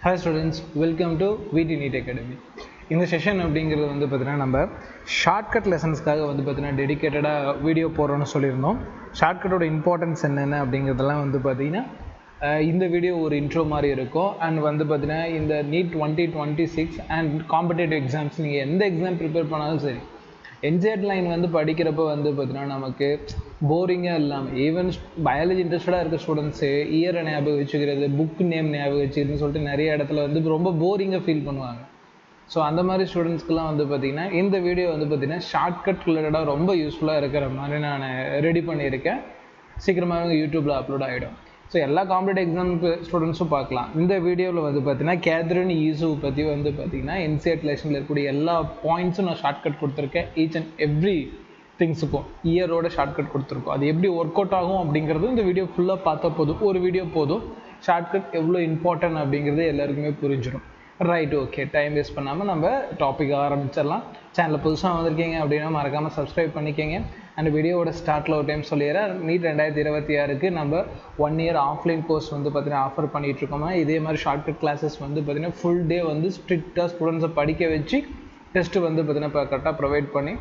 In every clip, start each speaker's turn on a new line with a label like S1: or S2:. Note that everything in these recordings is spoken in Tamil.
S1: Hi students, welcome to VT NEET Academy. இந்த செஷன் அப்படிங்கிறது வந்து பார்த்தீங்கன்னா நம்ம ஷார்ட்கட் லெசன்ஸ்க்காக வந்து பார்த்தீங்கன்னா டெடிக்கேட்டடாக வீடியோ போடுறோன்னு சொல்லியிருந்தோம். ஷார்ட்கட்டோட இம்பார்ட்டன்ஸ் என்னென்ன அப்படிங்கிறதெல்லாம் வந்து பார்த்தீங்கன்னா இந்த வீடியோ ஒரு இன்ட்ரோ மாதிரி இருக்கும். அண்ட் வந்து பார்த்தீங்கன்னா இந்த நீட் 2026 அண்ட் காம்படேட்டிவ் எக்ஸாம்ஸ் நீங்கள் எந்த எக்ஸாம் ப்ரிப்பேர் பண்ணாலும் சரி, என்ஜிஆர் லைன் வந்து படிக்கிறப்ப வந்து பார்த்தீங்கன்னா நமக்கு போரிங்காக இல்லாமல் ஈவன் பயாலஜி இன்ட்ரெஸ்டடாக இருக்க ஸ்டூடெண்ட்ஸு இயரை ஞாபகம் வச்சுக்கிறது, புக் நேம் ஞாபகம் வச்சுக்கிறதுன்னு சொல்லிட்டு நிறைய இடத்துல வந்து ரொம்ப போரிங்காக ஃபீல் பண்ணுவாங்க. ஸோ அந்த மாதிரி ஸ்டூடெண்ட்ஸ்க்கெலாம் வந்து பார்த்திங்கன்னா இந்த வீடியோ வந்து பார்த்திங்கன்னா ஷார்ட்கட் ரிலேட்டடாக ரொம்ப யூஸ்ஃபுல்லாக இருக்கிற மாதிரி நான் ரெடி பண்ணியிருக்கேன். சீக்கிரமாக யூடியூப்பில் அப்லோட் ஆகிடும். ஸோ எல்லா காம்படேட்டிவ் எக்ஸாமுக்கு ஸ்டூடெண்ட்ஸும் பார்க்கலாம். இந்த வீடியோவில் வந்து பார்த்தீங்கன்னா கேத்ரின் ஈசு பற்றி வந்து பார்த்திங்கன்னா என்சிஆர்டி லெசனில் இருக்கக்கூடிய எல்லா பாயிண்ட்ஸும் நான் ஷார்ட்கட் கொடுத்துருக்கேன். ஈச் அண்ட் எவ்ரி திங்ஸுக்கும் இயரோட ஷார்ட்கட் கொடுத்துருக்கோம். அது எப்படி ஒர்க் அவுட் ஆகும் அப்படிங்கிறது இந்த வீடியோ ஃபுல்லாக பார்த்தா போதும். ஒரு வீடியோ போதும், ஷார்ட்கட் எவ்வளோ இம்பார்ட்டன்ட் அப்படிங்கிறது எல்லாருக்குமே புரிஞ்சிடும். ரைட், ஓகே, டைம் வேஸ்ட் பண்ணாமல் நம்ம டாபிக் ஆரம்பிச்சிடலாம். சேனலில் புதுசாக வந்திருக்கீங்க அப்படின்னா மறக்காமல் சப்ஸ்கிரைப் பண்ணிக்கோங்க. அண்ட் வீடியோவோட ஸ்டார்ட்டில் ஒரு டைம் சொல்லிடுறேன், நீட் 2026க்கு நம்ம 1 இயர் ஆஃப்லைன் கோர்ஸ் வந்து பார்த்தீங்கன்னா ஆஃபர் பண்ணிகிட்ருக்கோமா. இதே மாதிரி ஷார்ட்கட் கிளாஸஸ் வந்து பார்த்தீங்கன்னா ஃபுல் டே வந்து ஸ்ட்ரிக்டாக ஸ்டூடெண்ட்ஸை படிக்க வச்சு டெஸ்ட்டு வந்து பார்த்தீங்கன்னா இப்போ கரெக்டாக ப்ரொவைட் பண்ணி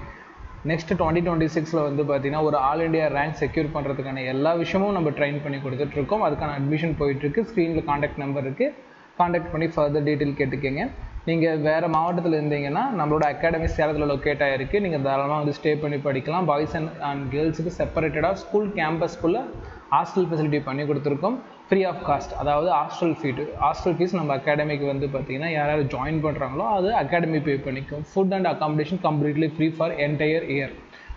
S1: நெக்ஸ்ட் 2026 வந்து பார்த்தீங்கன்னா ஒரு ஆல் இண்டியா ரேங்க் செக்யூர் பண்ணுறதுக்கான எல்லா விஷயமும் நம்ம ட்ரெயின் பண்ணி கொடுத்துட்ருக்கோம். அதுக்கான அட்மிஷன் போயிட்டுருக்கு. ஸ்க்ரீனில் காண்டாக்ட் நம்பர் இருக்குது, காண்டாக்ட் பண்ணி ஃபர்தர் டீட்டெயில் கேட்டுக்கோங்க. நீங்கள் வேறு மாவட்டத்தில் இருந்தீங்கன்னா நம்மளோட அகாடமி சேலத்தில் லொக்கேட் ஆகிருக்கு. நீங்கள் தாராளமாக வந்து ஸ்டே பண்ணி படிக்கலாம். பாய்ஸ் அண்ட் கேர்ள்ஸுக்கு செப்பரேட்டடாக ஸ்கூல் கேம்பஸ்க்குள்ளே ஹாஸ்டல் ஃபெசிலிட்டி பண்ணி கொடுத்துருக்கோம். ஃப்ரீ ஆஃப் காஸ்ட், அதாவது ஹாஸ்டல் ஃபீஸ் நம்ம அகாடமிக்கு வந்து பார்த்தீங்கன்னா யாராவது ஜாயின் பண்ணுறாங்களோ அது அகாடமி பே பண்ணிக்கும். Food and accommodation completely free for entire year.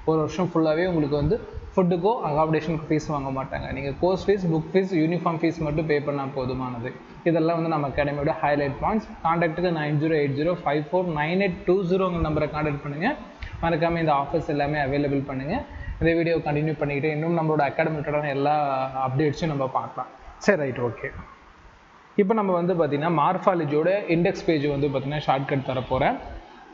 S1: ஒரு வருஷம் ஃபுல்லாகவே உங்களுக்கு வந்து ஃபுட்டுக்கோ அகாமடேஷனுக்கு ஃபீஸ் வாங்க மாட்டாங்க. நீங்கள் course fees, book fees, uniform fees மட்டும் பே பண்ணால் போதுமானது. இதெல்லாம் வந்து நம்ம அகாடமியோட ஹைலைட் பாயிண்ட்ஸ். காண்டாக்ட்டுக்கு 9080549820 நம்பரை காண்டாக்ட் பண்ணுங்கள். மறக்காமல் இந்த ஆஃபர்ஸ் எல்லாமே அவைலபிள் பண்ணுங்கள். இந்த வீடியோ கண்டினியூ பண்ணிக்கிட்டு இன்னும் நம்மளோட அகாடமியோட எல்லா அப்டேட்ஸும் நம்ம பார்க்கலாம். சரி, ரைட், ஓகே. இப்போ நம்ம வந்து பார்த்திங்கன்னா மார்ஃபாலஜியோட இண்டெக்ஸ் பேஜ் வந்து பார்த்திங்கன்னா ஷார்ட்கட் தரப்போகிறேன்.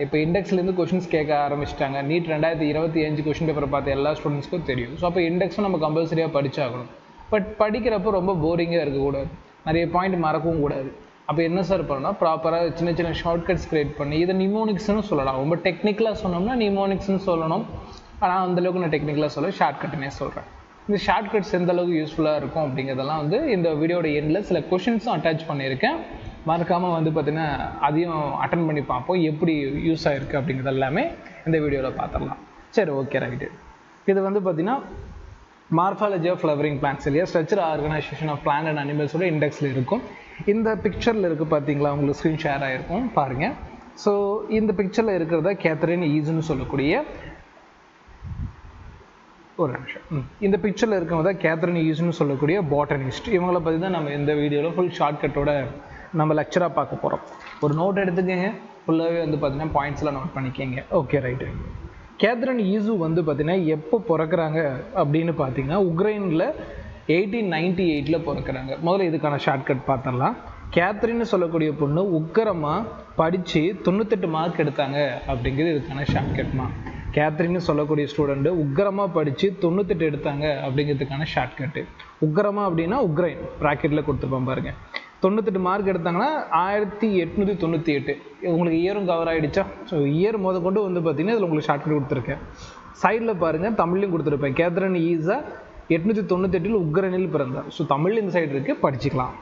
S1: இப்போ இண்டெக்ஸ்லேருந்து கொஷின்ஸ் கேட்க ஆரம்பிச்சிட்டாங்க. நீட் 2025 கொஷின் பேப்பரை பார்த்து எல்லா ஸ்டூடெண்ட்ஸ்க்கும் தெரியும். ஸோ அப்போ இண்டெக்ஸும் நம்ம கம்பல்சரியாக படிச்சாகணும். பட் படிக்கிறப்போ ரொம்ப போரிங்காக இருக்கக்கூடாது, நிறைய பாயிண்ட் மறக்கவும் கூடாது. அப்போ என்ன சார் பண்ணால் ப்ராப்பராக சின்ன சின்ன ஷார்ட்கட்ஸ் க்ரியேட் பண்ணி இதை நிமோனிக்ஸ்னு சொல்லலாம். ரொம்ப டெக்னிக்கலாக சொன்னோம்னா நிமோனிக்ஸ்னு சொல்லணும். ஆனால் அந்தளவுக்கு நான் டெக்னிக்கலாக சொல்ல ஷார்ட்கட்டுனே சொல்கிறேன். இந்த ஷார்ட்கட்ஸ் எந்த அளவுக்கு யூஸ்ஃபுல்லாக இருக்கும் அப்படிங்கிறதெல்லாம் வந்து இந்த வீடியோட எண்டில் சில கொஷின்ஸும் அட்டாச் பண்ணியிருக்கேன். மறக்காமல் வந்து பார்த்திங்கன்னா அதையும் அட்டன் பண்ணி பார்ப்போம், எப்படி யூஸ் ஆகிருக்கு அப்படிங்கிறது எல்லாமே இந்த வீடியோவில் பார்த்துடலாம். சரி, ஓகே, ரைட்டு. இது வந்து பார்த்திங்கன்னா மார்ஃபாலஜி ஆஃப் ஃப்ளவரிங் பிளான்ட்ஸ் இல்லையா, structure organisation of plant and அனிமல்ஸோட இண்டெக்ஸில் இருக்கும். இந்த பிக்சரில் இருக்குது பார்த்தீங்களா, உங்களுக்கு ஸ்க்ரீன் ஷேர் ஆகிருக்கும் பாருங்கள். ஸோ இந்த பிக்சரில் இருக்கிறத கேத்ரின் ஈஸ்னு சொல்லக்கூடிய ஒரு நிமிஷம். இந்த பிக்சரில் இருக்கிறவங்க தான் கேத்ரின் ஈஸ்னு சொல்லக்கூடிய பாட்டனிஸ்ட். இவங்களை பற்றி தான் நம்ம இந்த வீடியோவில் ஃபுல் ஷார்ட்கட்டோட நம்ம லெக்சராக பார்க்க போகிறோம். ஒரு நோட் எடுத்துக்கங்க, ஃபுல்லாகவே வந்து பார்த்தீங்கன்னா பாயிண்ட்ஸ்லாம் நோட் பண்ணிக்கங்க. Okay, right. கேத்ரின் ஈசு வந்து பார்த்தீங்கன்னா எப்போ பிறக்கிறாங்க அப்படின்னு பார்த்தீங்கன்னா உக்ரைனில் 1898 பிறக்கிறாங்க. முதல்ல இதுக்கான ஷார்ட்கட் பார்த்துடலாம். கேத்ரின்னு சொல்லக்கூடிய பொண்ணு உக்கரமாக படித்து 98 மார்க் எடுத்தாங்க அப்படிங்கிறது இதுக்கான ஷார்ட்கட்மா. கேத்ரின்னு சொல்லக்கூடிய ஸ்டூடெண்ட்டு உக்கரமாக படித்து 98 எடுத்தாங்க அப்படிங்கிறதுக்கான ஷார்ட்கட்டு. உக்கரமாக அப்படின்னா உக்ரைன் ப்ராக்கெட்டில் கொடுத்துருப்போம் பாருங்கள். 98 மார்க் எடுத்தாங்கன்னா 1898. உங்களுக்கு இயரும் கவர் ஆகிடுச்சா? ஸோ இயர் கொண்டு வந்து பார்த்தீங்கன்னா இதில் உங்களுக்கு ஷார்ட்கட் கொடுத்துருக்கேன். சைடில் பாருங்கள், தமிழ்லையும் கொடுத்துருப்பேன். கேத்ரின் ஈஸா 898 உக்ரைனில் பிறந்தார். ஸோ தமிழ் இந்த சைடு இருக்குது, படிச்சுக்கலாம்.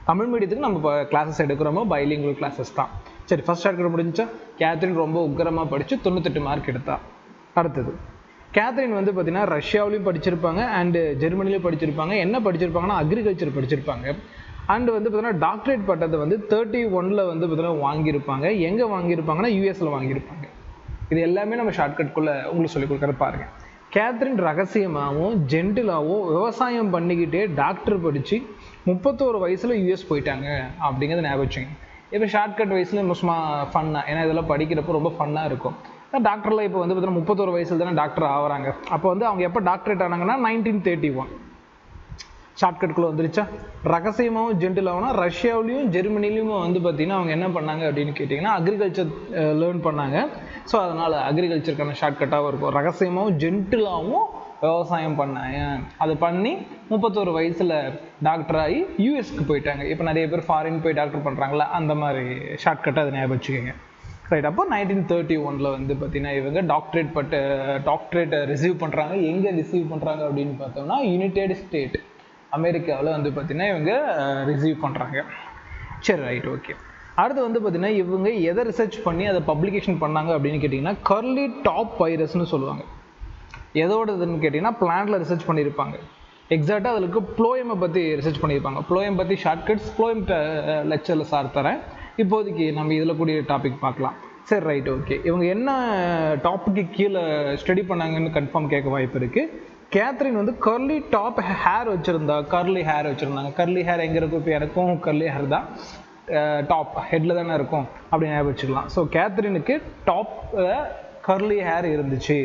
S1: தமிழ் மீடியத்துக்கு நம்ம இப்போ கிளாஸஸ் எடுக்கிறோமோ பைலிங்குவல் கிளாஸஸ் தான். சரி, ஃபஸ்ட் ஷார்ட்கட் முடிஞ்சா. கேத்ரின் ரொம்ப உக்கரமாக படித்து 98 மார்க் எடுத்தா. அடுத்தது கேத்ரின் வந்து பார்த்திங்கன்னா ரஷ்யாவிலையும் படிச்சிருப்பாங்க அண்டு ஜெர்மனிலையும் படிச்சிருப்பாங்க. என்ன படிச்சிருப்பாங்கன்னா அக்ரிகல்ச்சர் படிச்சிருப்பாங்க. அண்டு வந்து பார்த்தீங்கன்னா டாக்டரேட் பட்டத்தை வந்து 31 வந்து பார்த்தீங்கன்னா வாங்கியிருப்பாங்க. எங்கே வாங்கியிருப்பாங்கன்னா யூஎஸில் வாங்கியிருப்பாங்க. இது எல்லாமே நம்ம ஷார்ட்கட்குள்ளே உங்களுக்கு சொல்லிக் கொடுக்குற பாருங்கள். கேத்ரின் ரகசியமாகவும் ஜென்டிலாகவும் விவசாயம் பண்ணிக்கிட்டே டாக்டர் படித்து 31 வயசில் யூஎஸ் போயிட்டாங்க அப்படிங்கிறது ஞாபகம் வச்சுங்க. இப்போ ஷார்ட்கட் வயசில் சும்மா ஃபன்னாக, ஏன்னா இதெல்லாம் படிக்கிறப்போ ரொம்ப ஃபன்னாக இருக்கும். டாக்டரில் இப்போ வந்து பார்த்தீங்கன்னா 31 வயசில் தானே டாக்டர் ஆகிறாங்க. அப்போ வந்து அவங்க எப்போ டாக்டரேட் ஆனாங்கன்னா 1931. ஷார்ட்கட்குள்ளே வந்துருச்சா? ரகசியமாகவும் ஜென்டிலாகனா ரஷ்யாவிலையும் ஜெர்மனிலையும் வந்து பார்த்திங்கன்னா அவங்க என்ன பண்ணாங்க அப்படின்னு கேட்டிங்கன்னா அக்ரிகல்ச்சர் லேர்ன் பண்ணாங்க. ஸோ அதனால் அக்ரிகல்ச்சருக்கான ஷார்ட்கட்டாகவும் இருக்கும். ரகசியமாகவும் ஜென்டிலாகவும் விவசாயம் பண்ணாங்க. அது பண்ணி 31 வயசில் டாக்டர் ஆகி யூஎஸ்க்கு போயிட்டாங்க. இப்போ நிறைய பேர் ஃபாரின் போய் டாக்டர் பண்ணுறாங்களா, அந்த மாதிரி ஷார்ட்கட்டை அதை ஞாபகம் வச்சுக்கோங்க. ரைட். அப்போ 1931 வந்து பார்த்தீங்கன்னா இவங்க டாக்டரேட் ரிசீவ் பண்ணுறாங்க. எங்கே ரிசீவ் பண்ணுறாங்க அப்படின்னு பார்த்தோம்னா யுனைடெட் ஸ்டேட் அமெரிக்காவில் வந்து பார்த்தீங்கன்னா இவங்க ரிசீவ் பண்ணுறாங்க. சரி, ரைட், ஓகே. அடுத்து வந்து பார்த்தீங்கன்னா இவங்க எதை ரிசர்ச் பண்ணி அதை பப்ளிகேஷன் பண்ணாங்க அப்படின்னு கேட்டிங்கன்னா கர்லி டாப் வைரஸ்னு சொல்லுவாங்க. எதோடதுன்னு கேட்டிங்கன்னா பிளான்ட்டில் ரிசர்ச் பண்ணியிருப்பாங்க. எக்ஸாக்டாக அதுக்கு ப்ளோயமை பற்றி ரிசர்ச் பண்ணியிருப்பாங்க. ப்ளோயம் பற்றி ஷார்ட்கட்ஸ் ப்ளோயம் லெக்சரில் சார் தரேன். இப்போதைக்கு நம்ம இதில் கூடிய டாபிக் பார்க்கலாம். சரி, ரைட், ஓகே. இவங்க என்ன டாப்பிக்கு கீழே ஸ்டடி பண்ணாங்கன்னு கன்ஃபார்ம் கேட்க வாய்ப்பு இருக்குது. கேத்ரின் வந்து கர்லி டாப் ஹேர் வச்சுருந்தாங்க. கர்லி ஹேர் எங்கே இருக்கும்? இப்போ எனக்கும் கர்லி ஹேர் தான். டாப் ஹெட்டில் தானே இருக்கும், அப்படி ஞாபகம் வச்சுக்கலாம். ஸோ கேத்ரினுக்கு டாப் கர்லி ஹேர் இருந்துச்சு.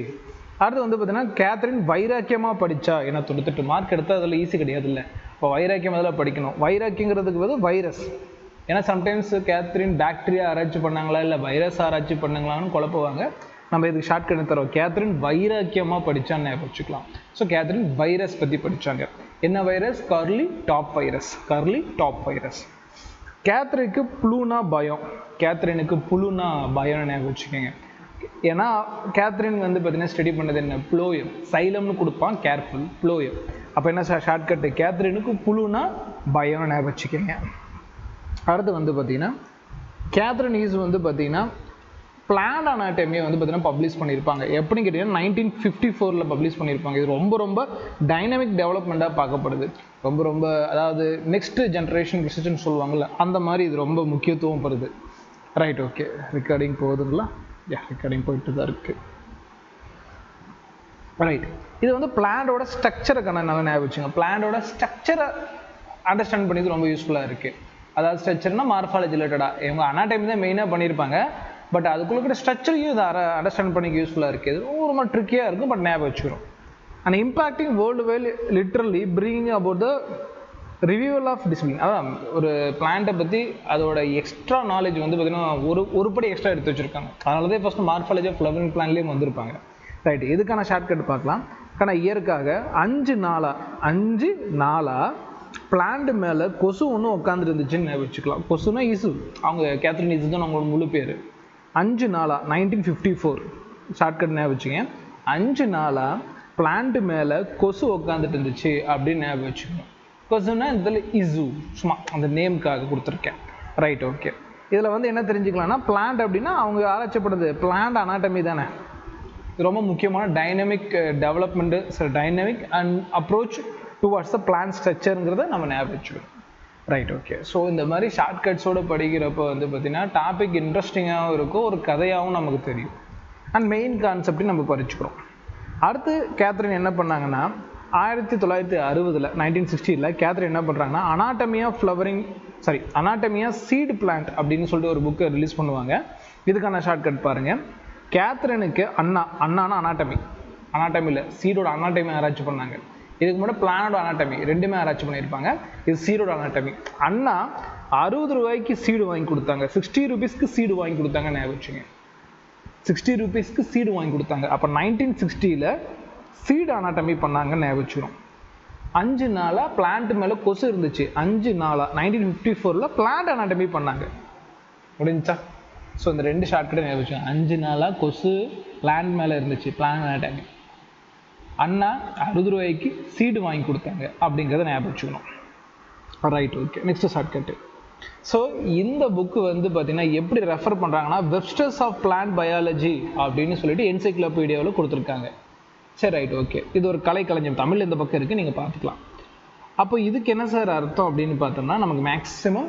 S1: அடுத்து வந்து பார்த்தீங்கன்னா கேத்ரின் வைராக்கியமாக படித்தா. ஏன்னா 98 மார்க் எடுத்தால் அதில் ஈஸி கிடையாது இல்லை. இப்போ வைராக்கியம் அதில் படிக்கணும். வைராக்கியங்கிறதுக்கு வந்து வைரஸ். ஏன்னா சம்டைம்ஸ் கேத்ரின் பாக்டீரியா ஆராய்ச்சி பண்ணாங்களா இல்லை வைரஸ் ஆராய்ச்சி பண்ணாங்களான்னு குழப்புவாங்க. நம்ம இதுக்கு ஷார்ட்கட் தரோம். கேத்ரின் வைராக்கியமாக படித்தான்னு ஞாபகம் வச்சுக்கலாம். ஸோ கேத்ரின் வைரஸ் பற்றி படித்தாங்க. என்ன வைரஸ்? Curly top virus. கேத்ரினுக்கு புளுனா பயம்னு ஞாபகம் வச்சுக்கோங்க. ஏன்னா கேத்ரின் வந்து பார்த்தீங்கன்னா ஸ்டடி பண்ணது என்ன? ப்ளோயம். சைலம்னு கொடுப்பான், கேர்ஃபுல், ப்ளோயம். அப்போ என்ன ஷார்ட்கட்டு? கேத்ரினுக்கு புளுனா பயம்னு ஞாபகம் வச்சுக்கோங்க. அடுத்து வந்து பார்த்தீங்கன்னா கேத்ரின் ஈஸ் வந்து பார்த்தீங்கன்னா பிளான்ட் அனாட்டமியை வந்து பார்த்தீங்கன்னா பப்ளிஷ் பண்ணியிருப்பாங்க. எப்படின்னு கேட்டிங்கன்னா 1954 பப்ளிஷ் பண்ணியிருப்பாங்க. இது ரொம்ப டைனமிக் டெவலப்மெண்ட்டாக பார்க்கப்படுது. ரொம்ப அதாவது நெக்ஸ்ட் ஜென்ரேஷன் ரிசர்ச்னு சொல்லுவாங்கள்ல, அந்த மாதிரி இது ரொம்ப முக்கியத்துவம் பெறுது. Right, okay. ரெக்கார்டிங் போகுதுங்களா? ரெக்கார்டிங் போயிட்டு தான் இருக்குது. ரைட். இது வந்து பிளான்டோட ஸ்ட்ரக்சரை நல்லா ஞாபகம் வச்சுங்க. பிளான்டோட ஸ்ட்ரக்சரை அண்டர்ஸ்டாண்ட் பண்ணிது ரொம்ப யூஸ்ஃபுல்லாக இருக்குது. அதாவது ஸ்ட்ரக்சர்னா மார்ஃபாலஜி ரிலேட்டடாக இவங்க அனாட்டமி தான் மெயினாக பண்ணியிருப்பாங்க. பட் அதுக்குள்ள கூட ஸ்ட்ரக்சரையும் இதை அண்டர்ஸ்டாண்ட் பண்ணிக்க யூஸ்ஃபுல்லாக இருக்குது. இது ரொம்ப ட்ரிக்கியாக இருக்கும், பட் ஞாபகம் வச்சுக்கிறோம். And impacting world while literally bringing about the revival of discipline. அதான் ஒரு பிளான்ட்டை பற்றி அதோட எக்ஸ்ட்ரா நாலேஜ் வந்து பார்த்தீங்கன்னா ஒரு படி எக்ஸ்ட்ரா எடுத்து வச்சுருக்காங்க. அதனால தான் ஃபஸ்ட்டு மார்ஃபாலஜி ஆஃப் ஃப்ளவரிங் பிளான்லேயும் வந்திருப்பாங்க. ரைட். இதுக்கான ஷார்ட்கட் பார்க்கலாம். ஆனால் இயற்காக 5 நாளாக பிளான்ட் மேலே கொசு ஒன்று உட்காந்துட்டு இருந்துச்சுன்னு வச்சுக்கலாம். கொசுனா இசு, அவங்க கேத்ரின் இசு தான் அவங்களோட முழு பேர். 5 நாளாக 1954 ஷார்ட்கட் ஞாபகம் வச்சுங்க. 5 நாளாக பிளான்ட் மேலே கொசு உட்காந்துட்டு இருந்துச்சு அப்படின்னு ஞாபகம் வச்சுக்கணும். கொசுனா இதில் இசு, சும்மா அந்த நேமுக்காக கொடுத்துருக்கேன். Right, okay. இதில் வந்து என்ன தெரிஞ்சுக்கலாம்னா பிளான்ட் அப்படின்னா அவங்க ஆராய்ச்சப்படுது பிளான்ட் அனாட்டமி தானே. ரொம்ப முக்கியமான dynamic development, dynamic and approach towards the plan ஸ்ட்ரக்சருங்கிறத நம்ம ஞாபகம் வச்சுக்கணும். Right, okay. ஸோ இந்த மாதிரி ஷார்ட்கட்ஸோடு படிக்கிறப்போ வந்து பார்த்திங்கன்னா டாபிக் இன்ட்ரெஸ்டிங்காகவும் இருக்கும், ஒரு கதையாகவும் நமக்கு தெரியும். அண்ட் மெயின் கான்செப்டையும் நம்ம படிச்சுக்கிறோம். அடுத்து கேத்ரின் என்ன பண்ணாங்கன்னா 1960 1960 கேத்ரின் என்ன பண்ணுறாங்கன்னா அனாட்டமியா சீடு பிளான்ட் அப்படின்னு சொல்லிட்டு ஒரு புக்கை ரிலீஸ் பண்ணுவாங்க. இதுக்கான ஷார்ட்கட் பாருங்கள். கேத்ரினுக்கு அண்ணானா அனாட்டமியில் சீடோட அனாட்டமி ஆராய்ச்சி பண்ணாங்க. இதுக்கு முன்னாடி பிளானோட அனாட்டமி ரெண்டுமே ஆராய்ச்சி பண்ணியிருப்பாங்க. இது சீடோட அனாட்டமி. அண்ணா 60 ரூபாய்க்கு சீடு வாங்கி கொடுத்தாங்க. 60 ரூபீஸ்க்கு சீடு வாங்கி கொடுத்தாங்க ஞாபகம் வச்சுங்க. 60 ரூபீஸ்க்கு சீடு வாங்கி கொடுத்தாங்க. அப்போ 1960 சீடு அனாட்டமி பண்ணாங்கன்னு ஞாபகம் வச்சுக்கிறோம். 5 நாளாக பிளான்ட் மேலே கொசு இருந்துச்சு. 5 நாளாக 1954 பிளான்ட் அனாட்டமி பண்ணாங்க. முடிஞ்சா? ஸோ இந்த 2 ஷார்ட்கட்டை ஞாபகம் வச்சுக்கோங்க. 5 நாளாக கொசு பிளான்ட் மேலே இருந்துச்சு, பிளான்ட் அனாட்டமி. அண்ணா 60 ரூபாய்க்கு சீடு வாங்கி கொடுத்தாங்க அப்படிங்கிறத ஞாபகம் வச்சுக்கணும். Right, okay. Next shortcut. So இந்த புக்கு வந்து பார்த்தீங்கன்னா எப்படி ரெஃபர் பண்ணுறாங்கன்னா வெப்ஸ்டர்ஸ் ஆஃப் பிளான்ட் பயாலஜி அப்படின்னு சொல்லிட்டு என்சைக்ளோபீடியாவில் கொடுத்துருக்காங்க. சரி, ரைட், ஓகே. இது ஒரு கலைக்களஞ்சியம், தமிழ் இந்த பக்கம் இருக்குது, நீங்கள் பார்த்துக்கலாம். அப்போ இதுக்கு என்ன சார் அர்த்தம் அப்படின்னு பார்த்தோம்னா நமக்கு மேக்ஸிமம்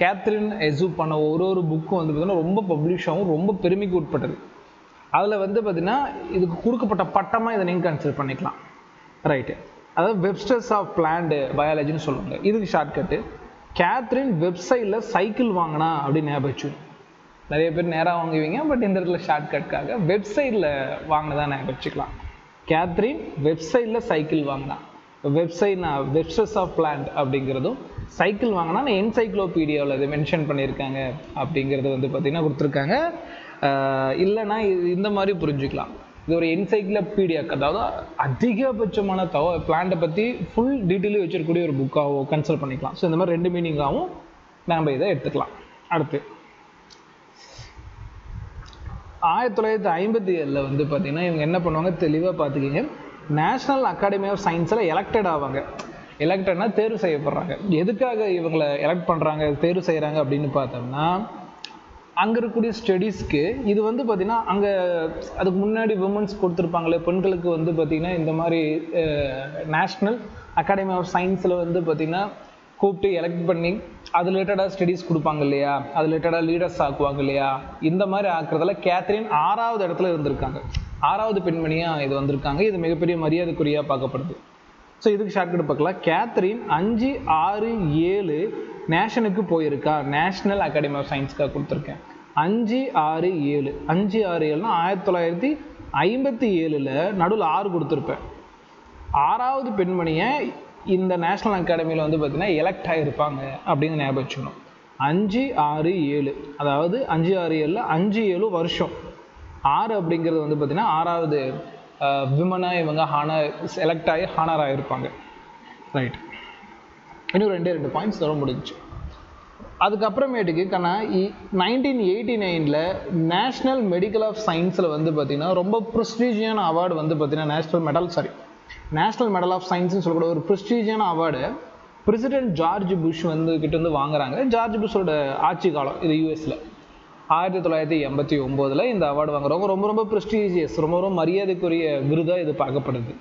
S1: கேத்ரின் எசு பண்ண ஒரு புக்கும் வந்து பார்த்தீங்கன்னா ரொம்ப பப்ளிஷ் ஆகும், ரொம்ப பெருமைக்கு உட்பட்டது. அதில் வந்து பார்த்தீங்கன்னா இதுக்கு கொடுக்கப்பட்ட பட்டமாக இதை நீங்கள் கன்சிடர் பண்ணிக்கலாம். ரைட்டு. அதாவது வெப்ஸ்டர்ஸ் ஆஃப் பிளான்ட் பயாலஜின்னு சொல்லுவாங்க. இதுக்கு ஷார்ட்கட்டு கேத்ரின் வெப்சைட்டில் சைக்கிள் வாங்கினா அப்படின்னு ஞாபகம் வச்சு. நிறைய பேர் நேராக வாங்குவீங்க, பட் இந்த இடத்துல ஷார்ட்கட்காக வெப்சைட்டில் வாங்கினதான் ஞாபகம் வச்சுக்கலாம். கேத்ரின் வெப்சைட்டில் சைக்கிள் வாங்கினா. வெப்சஸ் ஆஃப் பிளான்ட் அப்படிங்கிறதும், சைக்கிள் வாங்கினா என்சைக்ளோபீடியாவில் இதை மென்ஷன் பண்ணியிருக்காங்க அப்படிங்கிறது வந்து பார்த்திங்கன்னா கொடுத்துருக்காங்க. இல்லைன்னா இந்த மாதிரி புரிஞ்சுக்கலாம், இது ஒரு என்சைக்ளோபீடியாக்கு, அதாவது அதிகபட்சமான பிளான்ட்டை பற்றி ஃபுல் டீட்டெயிலும் வச்சிருக்கக்கூடிய ஒரு புக்காகவும் கன்சிடர் பண்ணிக்கலாம். ஸோ இந்த மாதிரி 2 மீனிங்காகவும் நம்ம இதை எடுத்துக்கலாம். அடுத்து 1957 வந்து பார்த்தீங்கன்னா இவங்க என்ன பண்ணுவாங்க தெளிவாக பார்த்துக்கிங்க, நேஷ்னல் அகாடமி ஆஃப் சயின்ஸில் எலெக்டட் ஆவாங்க. எலெக்டட்னா தேர்வு செய்யப்படுறாங்க. எதுக்காக இவங்களை எலெக்ட் பண்ணுறாங்க, தேர்வு செய்கிறாங்க அப்படின்னு பார்த்தோம்னா, அங்கே இருக்கக்கூடிய ஸ்டடீஸ்க்கு இது வந்து பார்த்திங்கன்னா அங்கே அதுக்கு முன்னாடி விமன்ஸ் கொடுத்துருப்பாங்களே, பெண்களுக்கு வந்து பார்த்திங்கன்னா இந்த மாதிரி நேஷ்னல் அகாடமி ஆஃப் சயின்ஸில் வந்து பார்த்திங்கன்னா கூப்பிட்டு எலெக்ட் பண்ணி அது ரிலேட்டடாக ஸ்டடீஸ் கொடுப்பாங்க இல்லையா, அது ரிலேட்டடாக லீடர்ஸ் ஆக்குவாங்க இல்லையா, இந்த மாதிரி ஆக்குறதுல கேத்ரின் 6வது இடத்துல இருந்திருக்காங்க. 6வது பெண்மணியாக இது வந்திருக்காங்க. இது மிகப்பெரிய மரியாதைக்குரியாக பார்க்கப்படுது. ஸோ இதுக்கு ஷார்ட்கட் பார்க்கலாம். கேத்ரின் 5, 6, 7 நேஷனுக்கு போயிருக்கா, நேஷ்னல் அகாடமி ஆஃப் சயின்ஸ்க்காக கொடுத்துருக்கேன். 5, 6, 7 5, 6, 7னா 1957 நடுவில் 6 கொடுத்துருப்பேன். 6வது பெண்மணியை இந்த நேஷ்னல் அகாடமியில் வந்து பார்த்தீங்கன்னா எலெக்ட் ஆகிருப்பாங்க அப்படின்னு ஞாபகம் வச்சுக்கணும். 5, 6, 7 அதாவது 5, 6, 7 5, 7 வருஷம். 6 அப்படிங்கிறது வந்து பார்த்தீங்கன்னா 6வது விமனாக இவங்க எலெக்ட் ஆகி ஹானர் ஆகிருப்பாங்க. ரைட், இன்னும் 2 பாயிண்ட்ஸ் தர முடிஞ்சு. அதுக்கப்புறமேட்டுக்கு 1989 நேஷ்னல் மெடிக்கல் ஆஃப் சயின்ஸில் வந்து பார்த்திங்கன்னா ரொம்ப ப்ரெஸ்டீஜியான அவார்டு வந்து பார்த்திங்கன்னா நேஷ்னல் மெடல் ஆஃப் சயின்ஸ்னு சொல்லக்கூடிய ஒரு ப்ரெஸ்டீஜியான அவார்டு பிரசிடென்ட் ஜார்ஜ் புஷ் கிட்ட வந்து வாங்குறாங்க. ஜார்ஜ் புஷோட ஆட்சி காலம் இது யூஎஸில் 1989 இந்த அவார்டு வாங்குறவங்க ரொம்ப ரொம்ப ப்ரெஸ்டீஜியஸ், ரொம்ப ரொம்ப மரியாதைக்குரிய விருதாக இது பார்க்கப்படுது.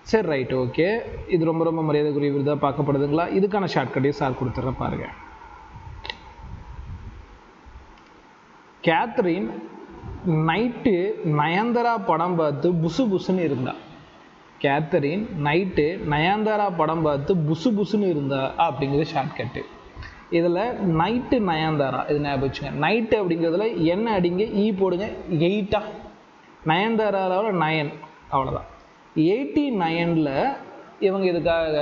S1: சரி, ரைட், ஓகே, இது ரொம்ப ரொம்ப மரியாதைக்குரிய விருதாக பார்க்கப்படுதுங்களா? இதுக்கான ஷார்ட்கட்டையும் சார் கொடுத்துட்ற பாருங்க. கேத்ரின் நைட்டு நயன்தாரா படம் பார்த்து புசு புசுன்னு இருந்தா. கேத்ரின் நைட்டு நயன்தாரா படம் பார்த்து புசு புசுன்னு இருந்தா அப்படிங்கிறது ஷார்ட்கட்டு. இதில் நைட்டு நயன்தாரா இது ஞாபகம் வச்சுங்க. நைட்டு அப்படிங்கிறதுல என்ன அடிங்க, போடுங்க, 8 நயன்தாராவில் 9 அவ்வளோதான். 89 இவங்க இதுக்காக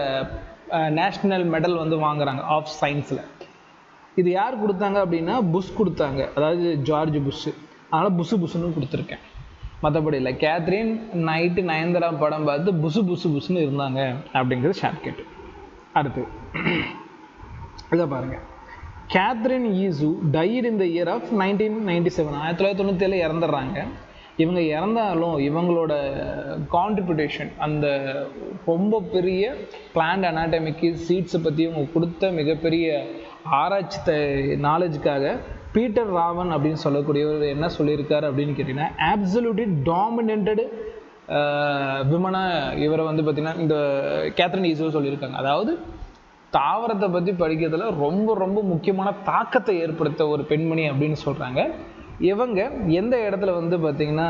S1: நேஷ்னல் மெடல் வந்து வாங்குறாங்க ஆஃப் சயின்ஸில். இது யார் கொடுத்தாங்க அப்படின்னா புஷ் கொடுத்தாங்க, அதாவது ஜார்ஜ் புஷ். அதனால் புசு புசுன்னு கொடுத்துருக்கேன், மற்றபடி இல்லை. கேத்ரின் நைட்டு நயன்தாரா படம் பார்த்து புசு புசுன்னு இருந்தாங்க அப்படிங்கிறது ஷார்ட்கட். அடுத்து இதை பாருங்கள். Catherine Esau died in the year of 1997 1997 இறந்துடுறாங்க. இவங்க இறந்தாலும் இவங்களோட கான்ட்ரிபியூட்டேஷன் அந்த ரொம்ப பெரிய பிளான்ட் அனாட்டமிக்கு சீட்ஸை பற்றி இவங்க கொடுத்த மிகப்பெரிய ஆராய்ச்சி நாலேஜுக்காக பீட்டர் ராவன் அப்படின்னு சொல்லக்கூடியவர் என்ன சொல்லியிருக்காரு அப்படின்னு கேட்டிங்கன்னா, ஆப்சல்யூட்லி டாமினேட்டட் விமனாக இவரை வந்து பார்த்திங்கன்னா இந்த கேத்ரின் ஈசோ சொல்லியிருக்காங்க. அதாவது தாவரத்தை பற்றி படிக்கிறதுல ரொம்ப ரொம்ப முக்கியமான தாக்கத்தை ஏற்படுத்த ஒரு பெண்மணி அப்படின்னு சொல்கிறாங்க. இவங்க எந்த இடத்துல வந்து பார்த்திங்கன்னா